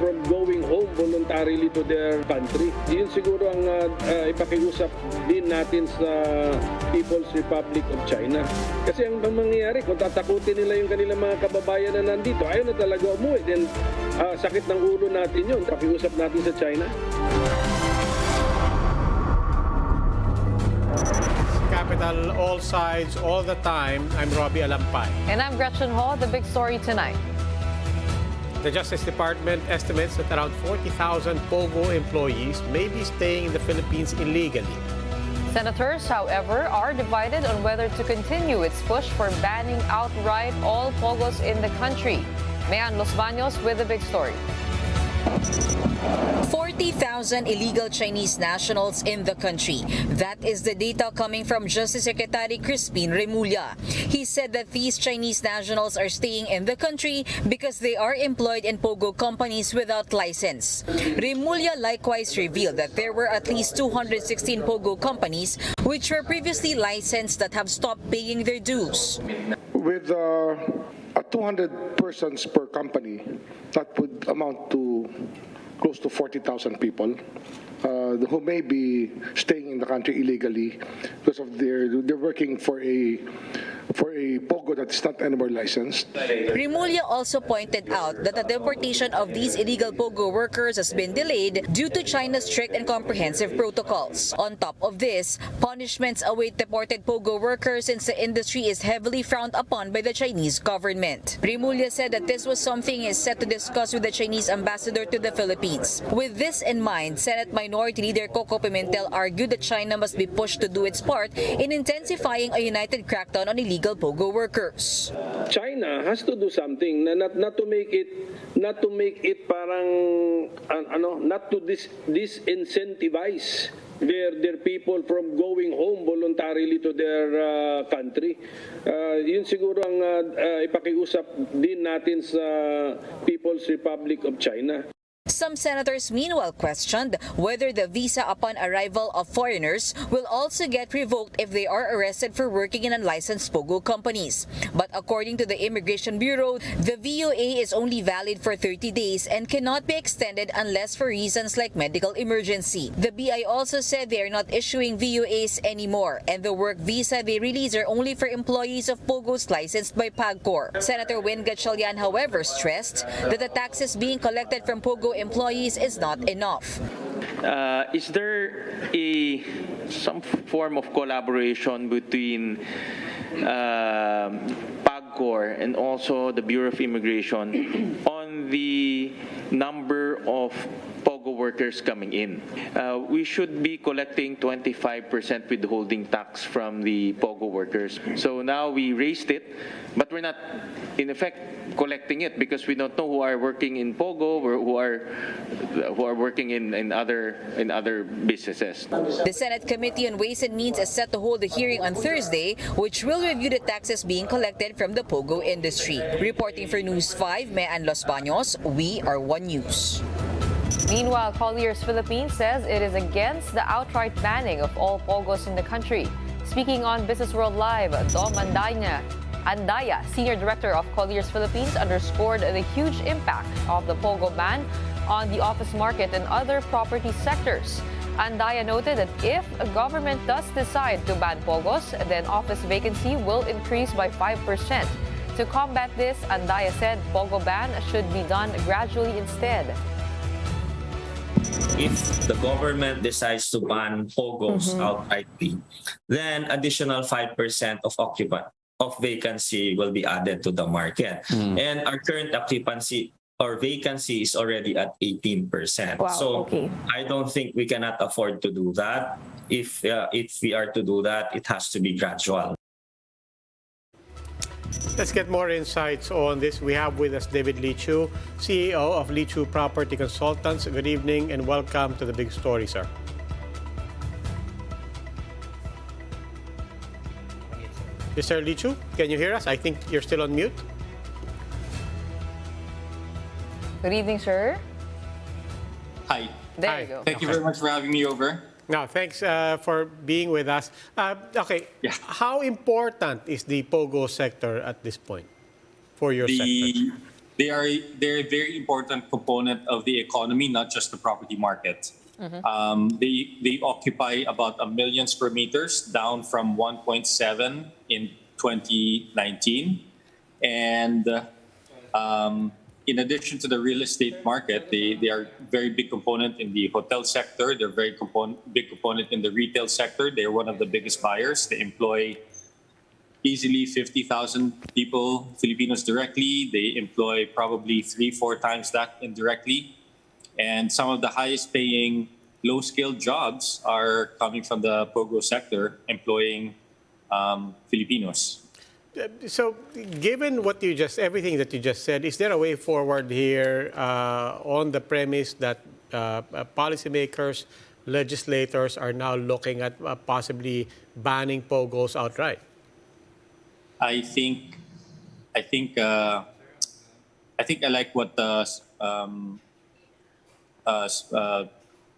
from going home voluntarily to their country. Yun siguro ang ipakiusap din natin sa People's Republic of China. Kasi ang mangyayari, kung tatakutin nila yung kanilang mga kababayan na nandito, ayaw na talaga umuwi. Then, sakit ng ulo natin yun. Pakiusap natin sa China. Capital, all sides, all the time. I'm Robbie Alampay. And I'm Gretchen Hall. The big story tonight. The Justice Department estimates that around 40,000 POGO employees may be staying in the Philippines illegally. Senators, however, are divided on whether to continue its push for banning outright all POGOs in the country. Mayan Los Baños with the big story. 40,000 illegal Chinese nationals in the country. That is the data coming from Justice Secretary Crispin Remulla. He said that these Chinese nationals are staying in the country because they are employed in POGO companies without license. Remulla likewise revealed that there were at least 216 POGO companies which were previously licensed that have stopped paying their dues. With 200 persons per company, that would amount to close to 40,000 people who may be staying in the country illegally because of they're working for a POGO that is not anymore licensed. Remulla also pointed out that the deportation of these illegal POGO workers has been delayed due to China's strict and comprehensive protocols. On top of this, punishments await deported POGO workers since the industry is heavily frowned upon by the Chinese government. Remulla said that this was something he is set to discuss with the Chinese ambassador to the Philippines. With this in mind, Senate Minority Leader Coco Pimentel argued that China must be pushed to do its part in intensifying a united crackdown on illegal POGO workers. China has to do something not to make it parang not to disincentivize their people from going home voluntarily to their country. Yun siguro ang ipakiusap din natin sa People's Republic of China. Some senators meanwhile questioned whether the visa upon arrival of foreigners will also get revoked if they are arrested for working in unlicensed POGO companies. But according to the Immigration Bureau, the VOA is only valid for 30 days and cannot be extended unless for reasons like medical emergency. The BI also said they are not issuing VOAs anymore, and the work visa they release are only for employees of POGOs licensed by PAGCOR. Senator UNGA, however, stressed that the taxes being collected from POGO employees is not enough. Is there some form of collaboration between PAGCOR and also the Bureau of Immigration on the number of POGO workers coming in? We should be collecting 25% withholding tax from the POGO workers. So now we raised it, but we're not, in effect, collecting it because we don't know who are working in POGO or who are working in other businesses. The Senate Committee on Ways and Means is set to hold a hearing on Thursday, which will review the taxes being collected from the POGO industry. Reporting for News 5, Mayan Los Baños, we are One News. Meanwhile, Colliers Philippines says it is against the outright banning of all POGOs in the country. Speaking on Business World Live, Dom Andaya, Senior Director of Colliers Philippines, underscored the huge impact of the POGO ban on the office market and other property sectors. Andaya noted that if a government does decide to ban POGOs, then office vacancy will increase by 5%. To combat this, Andaya said POGO ban should be done gradually instead. If the government decides to ban POGOs outrightly, then additional 5% of vacancy will be added to the market. And our current occupancy or vacancy is already at 18%. Wow, so okay. I don't think we cannot afford to do that. If we are to do that, it has to be gradual. Let's get more insights on this. We have with us David Leechiu, CEO of Leechiu Property Consultants. Good evening and welcome to the big story, sir. Mr. Leechiu, can you hear us? I think you're still on mute. Good evening, sir. Hi. There Hi. you go. Thank you very much for having me over. No, thanks for being with us. Okay, Yeah. How important is the POGO sector at this point for your sector? they're a very important component of the economy, not just the property market. They occupy about 1 million square meters, down from 1.7 in 2019, and in addition to the real estate market, they are a very big component in the hotel sector. They're a big component in the retail sector. They're one of the biggest buyers. They employ easily 50,000 people, Filipinos directly. They employ probably 3-4 times that indirectly. And some of the highest paying low-skilled jobs are coming from the POGO sector, employing Filipinos. So, given what everything that you just said, is there a way forward here on the premise that policymakers, legislators are now looking at possibly banning POGOs outright? I think I like what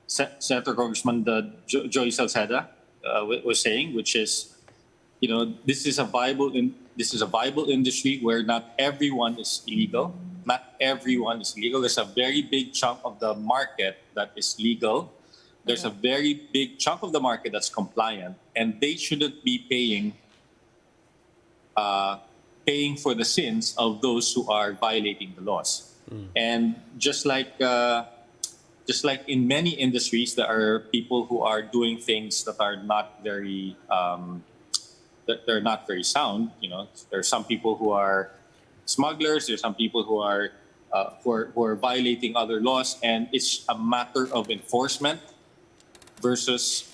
Senator Congressman Joy Salceda was saying, which is, this is a viable industry where not everyone is illegal. Not everyone is legal. There's a very big chunk of the market that is legal. There's a very big chunk of the market that's compliant, and they shouldn't be paying for the sins of those who are violating the laws. And just like in many industries, there are people who are doing things that are not very they're not very sound. There are some people who are smugglers. There's some people who are violating other laws, and it's a matter of enforcement versus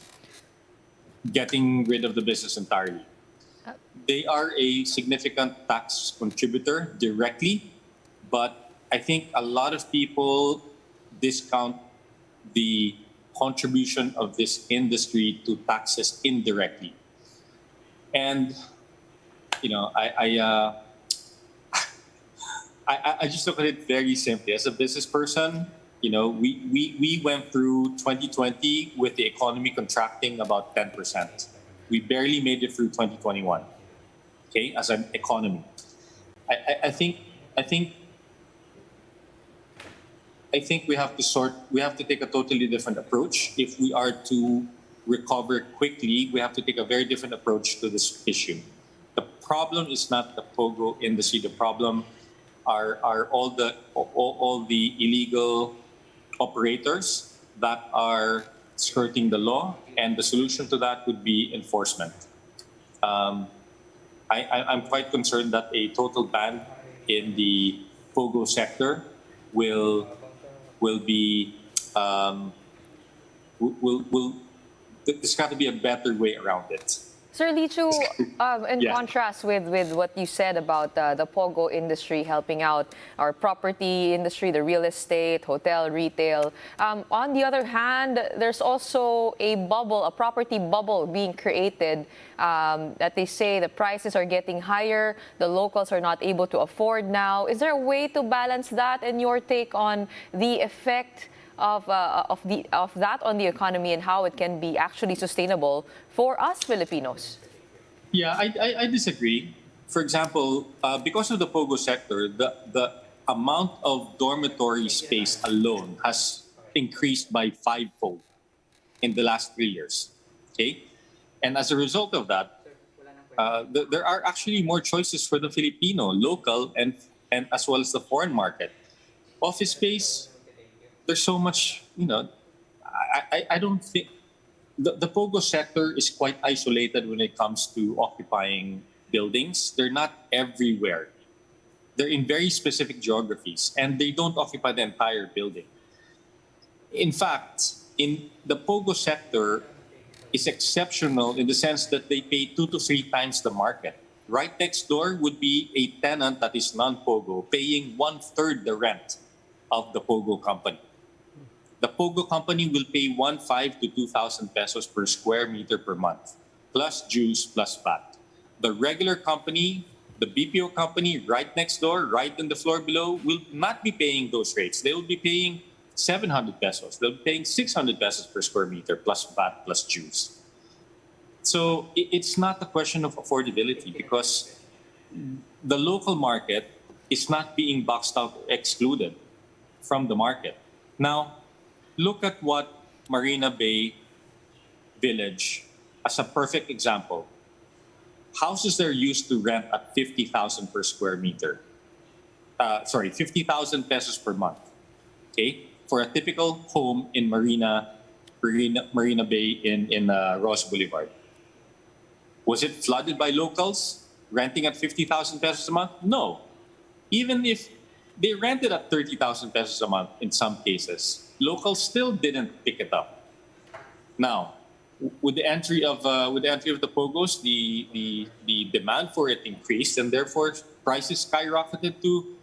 getting rid of the business entirely. They are a significant tax contributor directly, but I think a lot of people discount the contribution of this industry to taxes indirectly. And, I just look at it very simply. As a business person, we went through 2020 with the economy contracting about 10%. We barely made it through 2021. Okay, as an economy, I think we have to take a totally different approach. If we are to recover quickly, we have to take a very different approach to this issue. The problem is not the POGO industry. The problem are all the illegal operators that are skirting the law, and the solution to that would be enforcement. I'm quite concerned that a total ban in the POGO sector will be there's got to be a better way around it. Sir Leechiu, in Yeah. contrast with what you said about the POGO industry helping out our property industry, the real estate, hotel, retail, on the other hand, there's also a property bubble being created that they say the prices are getting higher, the locals are not able to afford now. Is there a way to balance that, and your take on the effect of that on the economy and how it can be actually sustainable for us Filipinos? Yeah, I disagree. For example, because of the POGO sector, the amount of dormitory space alone has increased by 5-fold in the last 3 years. Okay, and as a result of that, there are actually more choices for the Filipino, local and as well as the foreign market. Office space, there's so much. I don't think the POGO sector is quite isolated when it comes to occupying buildings. They're not everywhere. They're in very specific geographies, and they don't occupy the entire building. In fact, in the POGO sector is exceptional in the sense that they pay 2 to 3 times the market. Right next door would be a tenant that is non-POGO paying 1/3 the rent of the POGO company. The POGO company will pay 1,500 to 2,000 pesos per square meter per month, plus dues, plus VAT. The regular company, the BPO company right next door, right on the floor below, will not be paying those rates. They will be paying 700 pesos. They'll be paying 600 pesos per square meter, plus VAT, plus dues. So it's not a question of affordability, because the local market is not being boxed out or excluded from the market. Now, look at what Marina Bay Village as a perfect example. Houses are used to rent at 50,000 per square meter. 50,000 pesos per month. Okay, for a typical home in Marina Bay in Ross Boulevard. Was it flooded by locals renting at 50,000 pesos a month? No. Even if they rented at 30,000 pesos a month in some cases, locals still didn't pick it up. Now, with the entry of the POGOs, the demand for it increased, and therefore prices skyrocketed to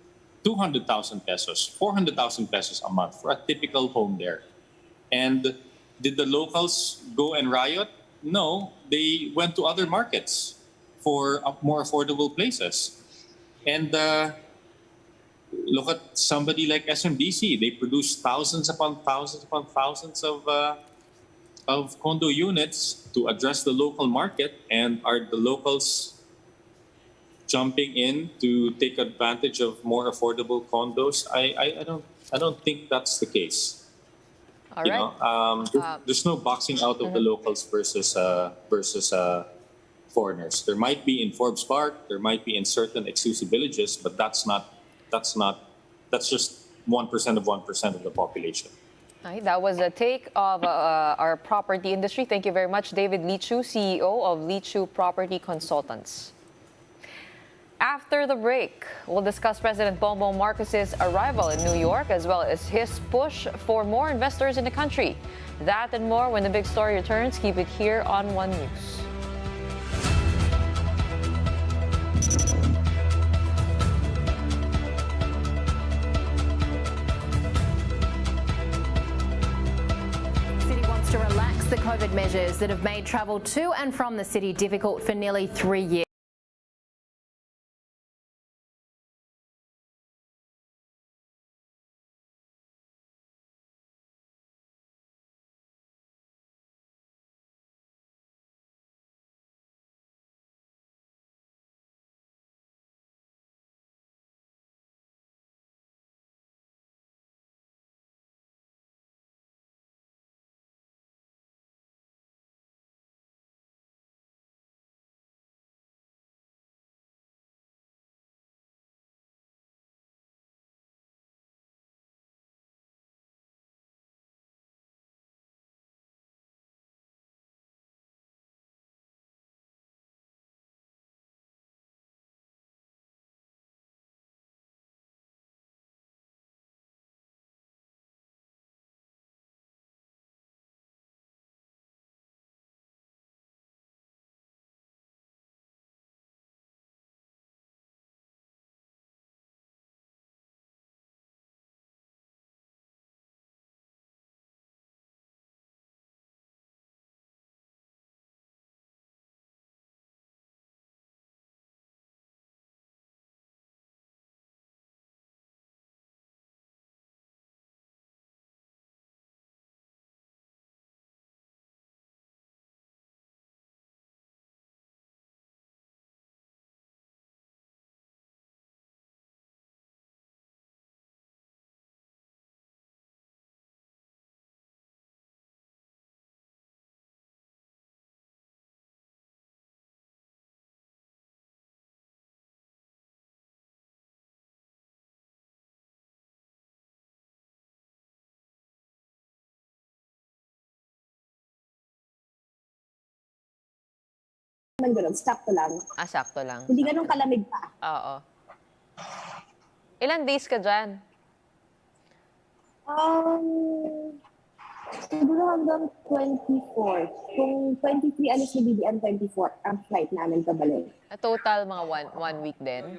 200,000 pesos, 400,000 pesos a month for a typical home there. And did the locals go and riot? No, they went to other markets for more affordable places. And look at somebody like SMDC. They produce thousands upon thousands of condo units to address the local market. And are the locals jumping in to take advantage of more affordable condos? I don't think that's the case. All right. There's no boxing out of the locals versus foreigners. There might be in Forbes Park, there might be in certain exclusive villages, but that's just 1% of 1% of the population. All right, that was a take of our property industry. Thank you very much, David Leechiu, CEO of Leechiu Property Consultants. After the break, we'll discuss President Bongbong Marcos's arrival in New York, as well as his push for more investors in the country. That and more when the big story returns. Keep it here on One News. City wants to relax the COVID measures that have made travel to and from the city difficult for nearly 3 years. Naman ganun, sakto lang. Sakto lang. Hindi ganun kalamig pa. Oo. Ilan days ka dyan? Siguro hanggang 24. Kung 23 alis ni BBM, 24 ang flight namin pabalik. Total mga one week din?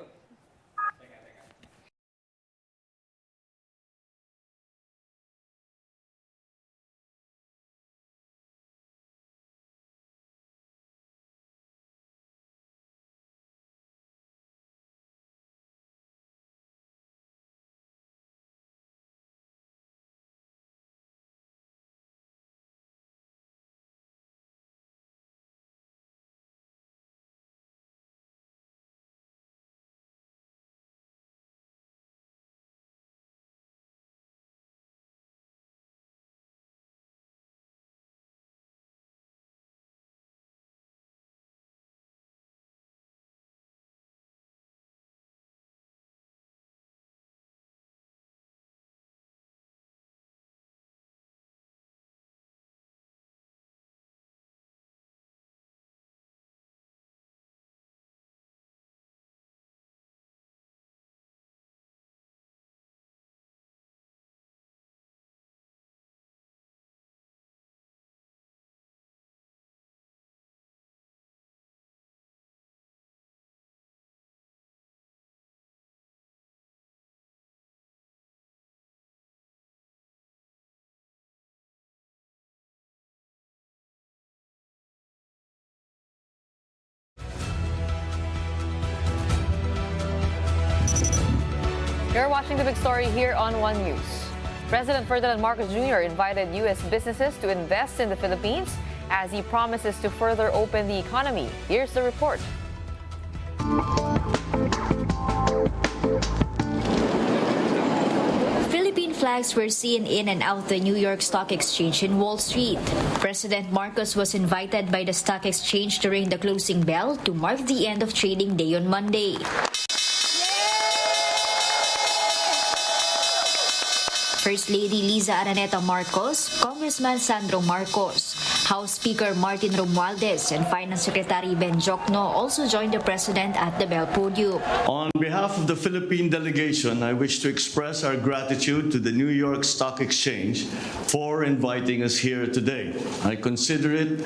You're watching the big story here on One News. President Ferdinand Marcos Jr. invited U.S. businesses to invest in the Philippines as he promises to further open the economy. Here's the report. Philippine flags were seen in and out the New York Stock Exchange in Wall Street. President Marcos was invited by the stock exchange during the closing bell to mark the end of trading day on Monday. First Lady Liza Araneta Marcos, Congressman Sandro Marcos, House Speaker Martin Romualdez, and Finance Secretary Ben Jokno also joined the President at the bell podium. On behalf of the Philippine delegation, I wish to express our gratitude to the New York Stock Exchange for inviting us here today. I consider it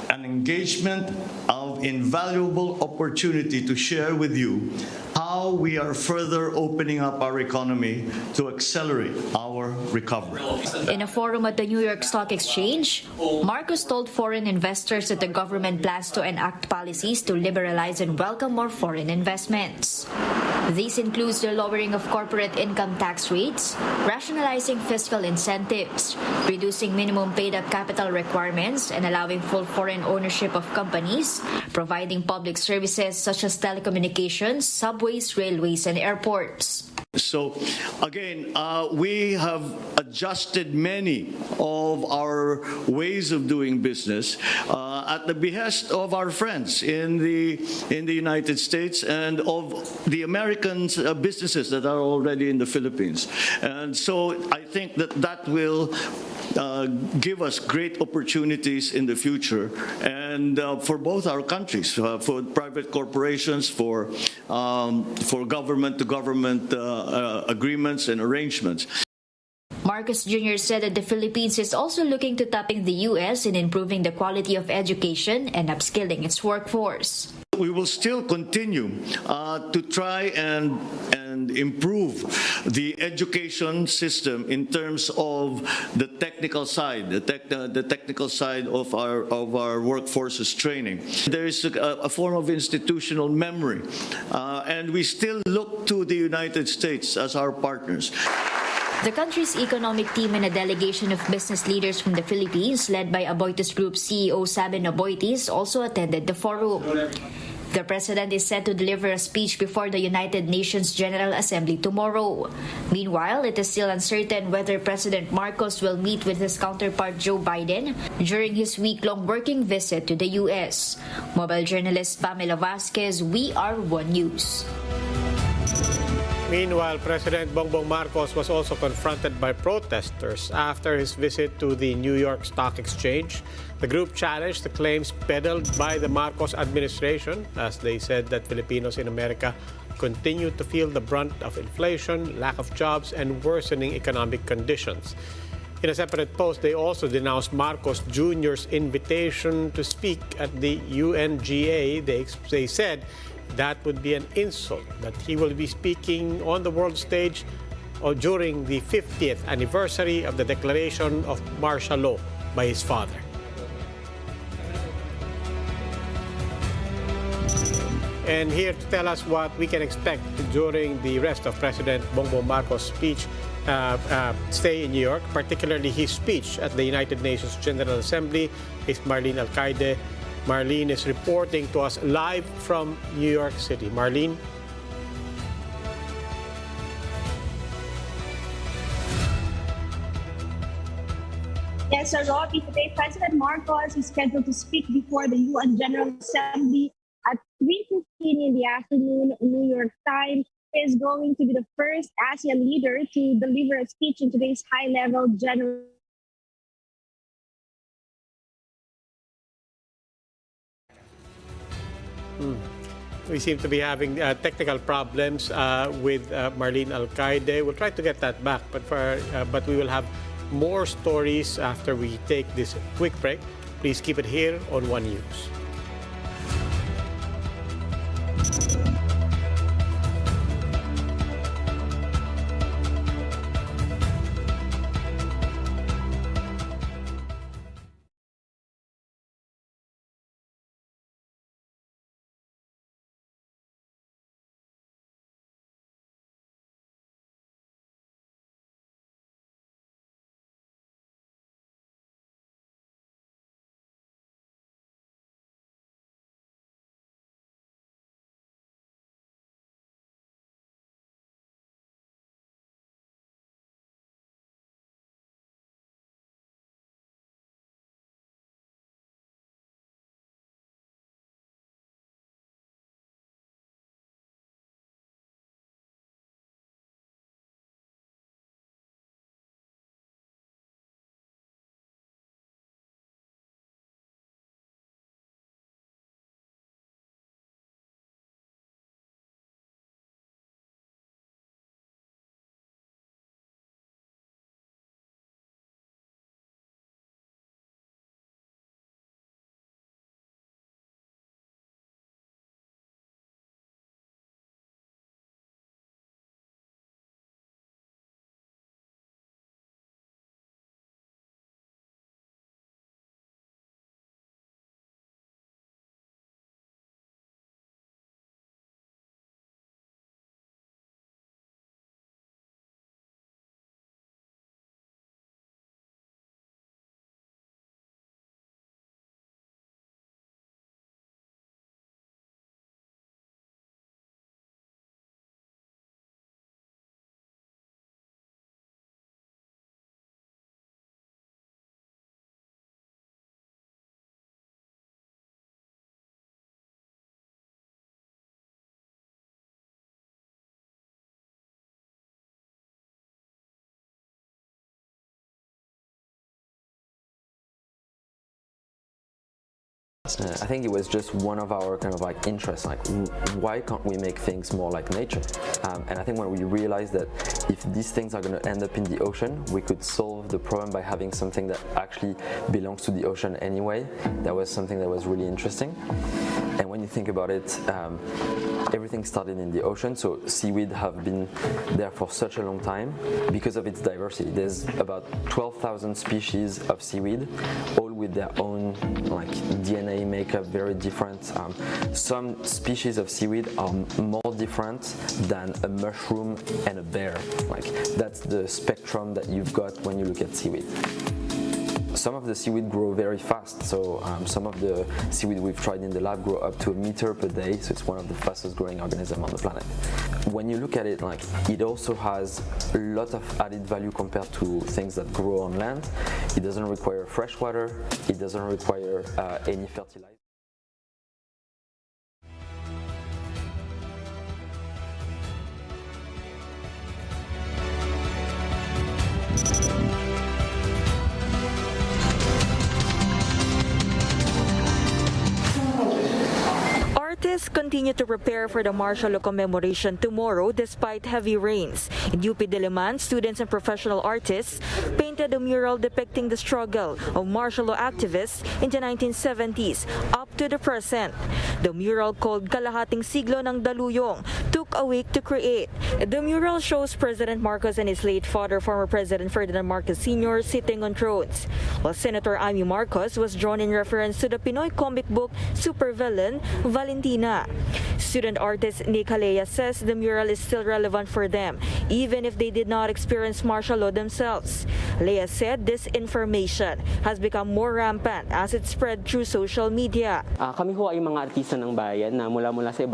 an engagement of invaluable opportunity to share with you how we are further opening up our economy to accelerate our recovery. In a forum at the New York Stock Exchange, Marcos told foreign investors that the government plans to enact policies to liberalize and welcome more foreign investments. This includes the lowering of corporate income tax rates, rationalizing fiscal incentives, reducing minimum paid-up capital requirements, and allowing full foreign ownership of companies, providing public services such as telecommunications, subways, railways, and airports. So again, we have adjusted many of our ways of doing business at the behest of our friends in the United States and of the American businesses that are already in the Philippines. And so I think that will give us great opportunities in the future, and for both our countries, for private corporations, for government-to-government agreements and arrangements. Marcos Jr. said that the Philippines is also looking to tapping the U.S. in improving the quality of education and upskilling its workforce. We will still continue to try and improve the education system in terms of the technical side, the technical side of our workforce's training. There is a form of institutional memory, and we still look to the United States as our partners. The country's economic team and a delegation of business leaders from the Philippines, led by Aboitiz Group CEO Saben Aboitiz, also attended the forum. The president is set to deliver a speech before the United Nations General Assembly tomorrow. Meanwhile, it is still uncertain whether President Marcos will meet with his counterpart Joe Biden during his week-long working visit to the U.S. Mobile journalist Pamela Vasquez, We Are One News. Meanwhile, President Bongbong Marcos was also confronted by protesters after his visit to the New York Stock Exchange. The group challenged the claims peddled by the Marcos administration, as they said that Filipinos in America continue to feel the brunt of inflation, lack of jobs, and worsening economic conditions. In a separate post, they also denounced Marcos Jr.'s invitation to speak at the UNGA. They said that would be an insult, that he will be speaking on the world stage or during the 50th anniversary of the declaration of martial law by his father. And here to tell us what we can expect during the rest of President Bongbong Marcos' speech, stay in New York, particularly his speech at the United Nations General Assembly, is Marlene Alcaide. Marlene is reporting to us live from New York City. Marlene? Yes, Sir Robbie, today President Marcos is scheduled to speak before the UN General Assembly at 3:15 in the afternoon, New York time. He is going to be the first ASEAN leader to deliver a speech in today's high-level general. We seem to be having technical problems with Marlene Alcaide. We'll try to get that back, but we will have more stories after we take this quick break. Please keep it here on One News. I think it was just one of our kind of like interests, like why can't we make things more like nature? And I think when we realized that if these things are going to end up in the ocean, we could solve the problem by having something that actually belongs to the ocean anyway. That was something that was really interesting. And when you think about it, everything started in the ocean, so seaweed have been there for such a long time because of its diversity. There's about 12,000 species of seaweed, all with their own like DNA makeup, very different. Some species of seaweed are more different than a mushroom and a bear. Like that's the spectrum that you've got when you look at seaweed. Some of the seaweed grow very fast, so some of the seaweed we've tried in the lab grow up to 1 meter per day, so it's one of the fastest growing organisms on the planet. When you look at it, like it also has a lot of added value compared to things that grow on land. It doesn't require fresh water, it doesn't require any fertilizer. Artists continue to prepare for the martial law commemoration tomorrow despite heavy rains. In UP Diliman, students and professional artists painted a mural depicting the struggle of martial law activists in the 1970s up to the present. The mural, called Kalahating Siglo ng Daluyong, took a week to create. The mural shows President Marcos and his late father, former President Ferdinand Marcos Sr., sitting on thrones, while Senator Amy Marcos was drawn in reference to the Pinoy comic book supervillain Valentina. Student artist Nick Halea says the mural is still relevant for them, even if they did not experience martial law themselves. Halea said this information has become more rampant as it spread through social media. Kami ho ay mga artista ng bayan na mula sa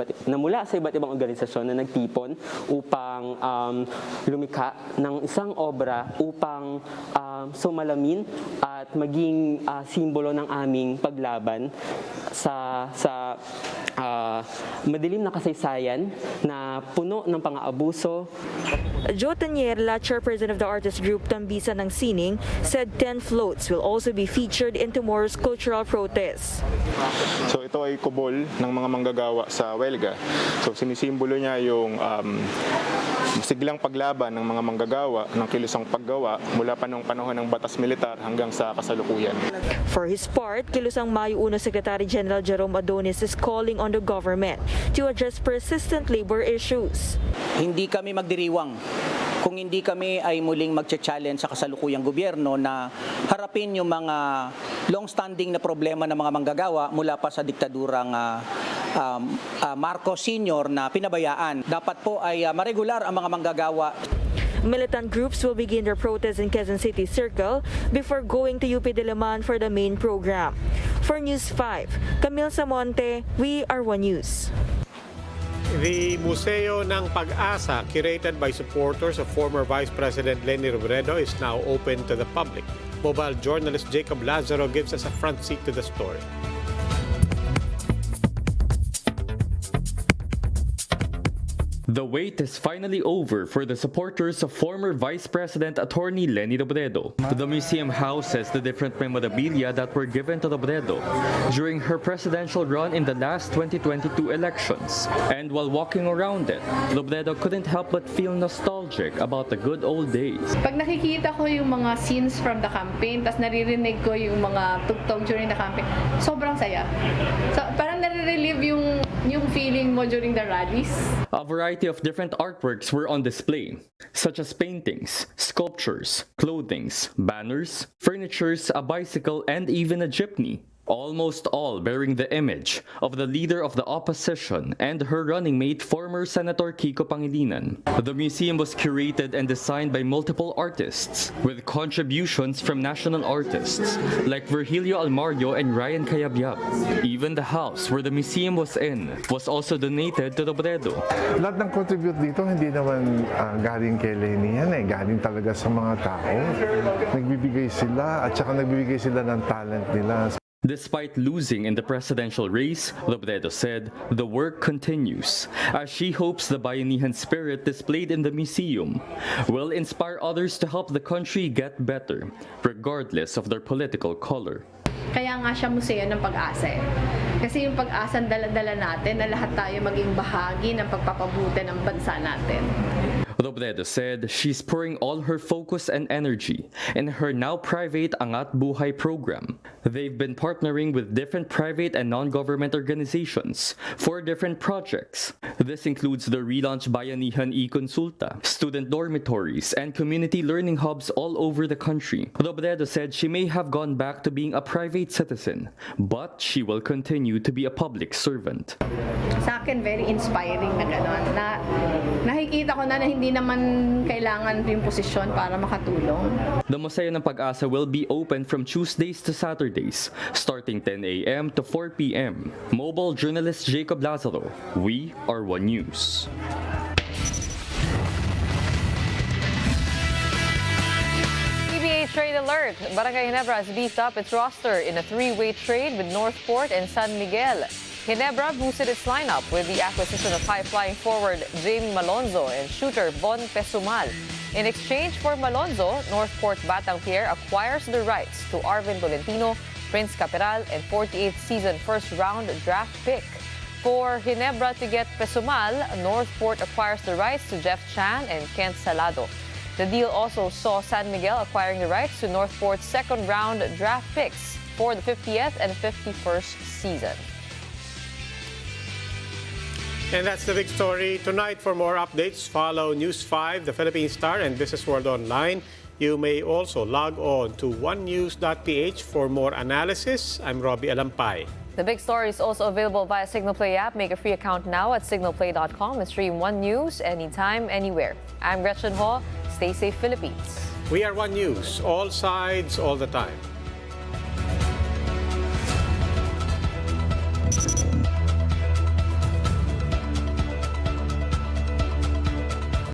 iba't ibang organisasyon na nagtipon upang lumikha ng isang obra upang sumalamin at maging simbolo ng aming paglaban sa madilim na kasaysayan na puno ng pang-aabuso. Jo Tanierla, chairperson of the artist group Tambisa ng Sining, said 10 floats will also be featured in tomorrow's cultural protest. So ito ay kubol ng mga manggagawa sa Huelga. So sinisimbolo niya yung siglang paglaban ng mga manggagawa ng kilusang paggawa mula pa noong panahon ng batas militar hanggang sa kasalukuyan. For his part, Kilusang Mayo 1 Secretary General Jerome Adonis is calling on the government to address persistent labor issues. Hindi kami magdiriwang kung hindi kami ay muling magcha-challenge sa kasalukuyang gobyerno na harapin yung mga long-standing na problema ng mga manggagawa mula pa sa diktadurang Marcos Sr. na pinabayaan. Dapat po ay maregular ang mga manggagawa. Militant groups will begin their protest in Quezon City Circle before going to UP Diliman for the main program. For News 5, Camille Samonte, We Are One News. The Museo ng Pag-asa, curated by supporters of former Vice President Leni Robredo, is now open to the public. Mobile journalist Jacob Lazaro gives us a front seat to the story. The wait is finally over for the supporters of former Vice President Attorney Leni Robredo. The museum houses the different memorabilia that were given to Robredo during her presidential run in the last 2022 elections. And while walking around it, Robredo couldn't help but feel nostalgic about the good old days. Pag nakikita ko yung mga scenes from the campaign, tas naririnig ko yung mga tugtog during the campaign, sobrang saya. So, parang nare-relieve yung feeling mo during the rallies. A variety of different artworks were on display, such as paintings, sculptures, clothings, banners, furnitures, a bicycle, and even a jeepney. Almost all bearing the image of the leader of the opposition and her running mate, former Senator Kiko Pangilinan. The museum was curated and designed by multiple artists, with contributions from national artists like Virgilio Almario and Ryan Cayabyab. Even the house where the museum was in was also donated to Robredo. Lahat ng contribute dito, hindi naman galing kay Leni yan galing talaga sa mga tao. Nagbibigay sila at saka nagbibigay sila ng talent nila. Despite losing in the presidential race, Robredo said the work continues, as she hopes the Bayanihan spirit displayed in the museum will inspire others to help the country get better, regardless of their political color. Kaya nga siya museo ng pag-asa eh. Kasi yung pag-asa dala-dala natin na lahat tayo maging bahagi ng pagpapabuti ng bansa natin. Robredo said she's pouring all her focus and energy in her now private Angat Buhay program. They've been partnering with different private and non-government organizations for different projects. This includes the relaunched Bayanihan e-Consulta, student dormitories, and community learning hubs all over the country. Robredo said she may have gone back to being a private citizen, but she will continue to be a public servant. Sa akin, very inspiring na gano'n. Nakikita ko na hindi naman kailangan yung posisyon para makatulong. The Museo ng Pag-asa will be open from Tuesdays to Saturdays, starting 10 a.m. to 4 p.m. Mobile journalist Jacob Lazaro, we are One News. PBA trade alert. Barangay Ginebra has beefed up its roster in a three-way trade with Northport and San Miguel. Ginebra boosted its lineup with the acquisition of high-flying forward Jamie Malonzo and shooter Von Pesumal. In exchange for Malonzo, Northport Batang Pierre acquires the rights to Arvin Tolentino, Prince Caperal, and 48th season first-round draft pick. For Ginebra to get Pesumal, Northport acquires the rights to Jeff Chan and Kent Salado. The deal also saw San Miguel acquiring the rights to Northport's second-round draft picks for the 50th and 51st season. And that's the big story tonight. For more updates, follow News 5, the Philippine Star, and Business World Online. You may also log on to onenews.ph for more analysis. I'm Robbie Alampay. The big story is also available via Signal Play app. Make a free account now at signalplay.com and stream One News anytime, anywhere. I'm Gretchen Ho. Stay safe, Philippines. We are One News, all sides, all the time.